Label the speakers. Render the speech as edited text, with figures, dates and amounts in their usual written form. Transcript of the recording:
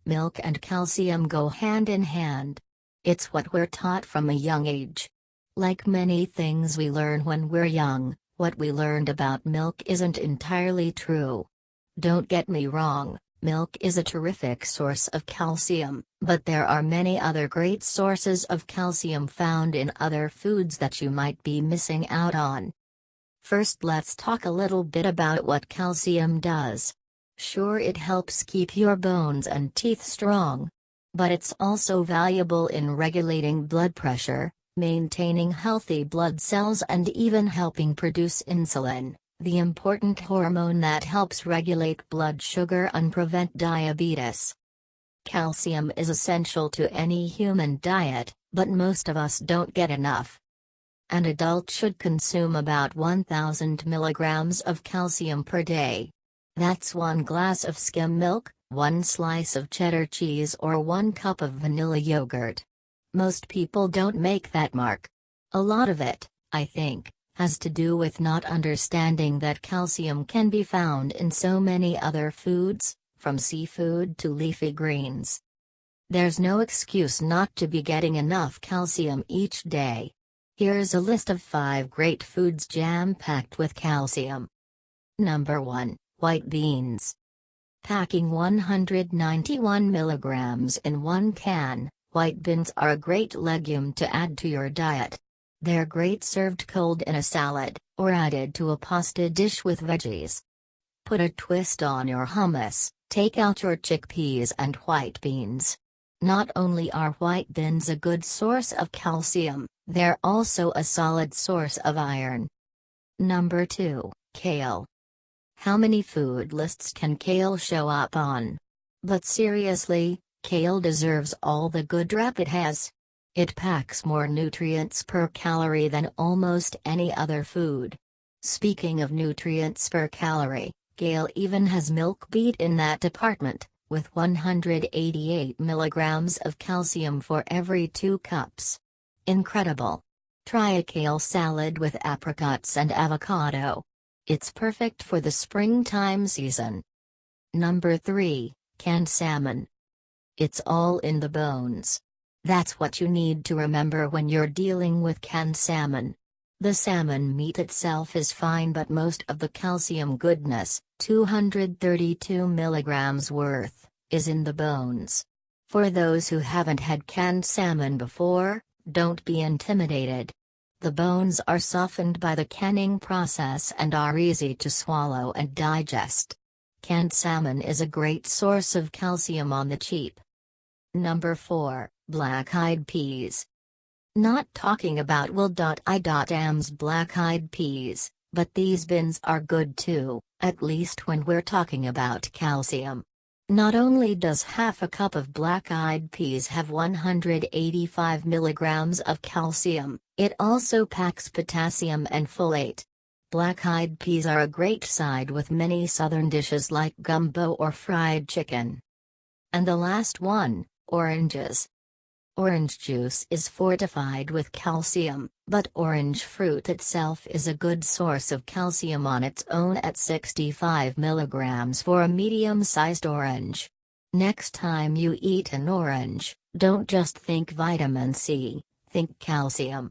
Speaker 1: Milk and calcium go hand in hand. It's what we're taught from a young age. Like many things we learn when we're young, what we learned about milk isn't entirely true. Don't get me wrong, milk is a terrific source of calcium, but there are many other great sources of calcium found in other foods that you might be missing out on. First, let's talk a little bit about what calcium does. Sure, it helps keep your bones and teeth strong. But it's also valuable in regulating blood pressure, maintaining healthy blood cells, and even helping produce insulin, the important hormone that helps regulate blood sugar and prevent diabetes. Calcium is essential to any human diet, but most of us don't get enough. An adult should consume about 1,000 milligrams of calcium per day. That's 1 glass of skim milk, 1 slice of cheddar cheese, or 1 cup of vanilla yogurt. Most people don't make that mark. A lot of it, I think, has to do with not understanding that calcium can be found in so many other foods, from seafood to leafy greens. There's no excuse not to be getting enough calcium each day. Here's a list of 5 great foods jam-packed with calcium. Number 1. White beans. Packing 191 milligrams in 1 can, white beans are a great legume to add to your diet. They're great served cold in a salad, or added to a pasta dish with veggies. Put a twist on your hummus, take out your chickpeas and white beans. Not only are white beans a good source of calcium, they're also a solid source of iron. Number 2, kale. How many food lists can kale show up on? But seriously, kale deserves all the good rep it has. It packs more nutrients per calorie than almost any other food. Speaking of nutrients per calorie, kale even has milk beat in that department, with 188 milligrams of calcium for every 2 cups. Incredible. Try a kale salad with apricots and avocado. It's perfect for the springtime season. Number 3, canned salmon. It's all in the bones. That's what you need to remember when you're dealing with canned salmon. The salmon meat itself is fine, but most of the calcium goodness, 232 milligrams worth, is in the bones. For those who haven't had canned salmon before, don't be intimidated. The bones are softened by the canning process and are easy to swallow and digest. Canned salmon is a great source of calcium on the cheap. Number 4, black-eyed peas. Not talking about Will.I.Am's black-eyed peas, but these beans are good too, at least when we're talking about calcium. Not only does half a cup of black-eyed peas have 185 milligrams of calcium, it also packs potassium and folate. Black-eyed peas are a great side with many southern dishes like gumbo or fried chicken. And the last one, oranges. Orange juice is fortified with calcium, but orange fruit itself is a good source of calcium on its own at 65 milligrams for a medium-sized orange. Next time you eat an orange, don't just think vitamin C, think calcium.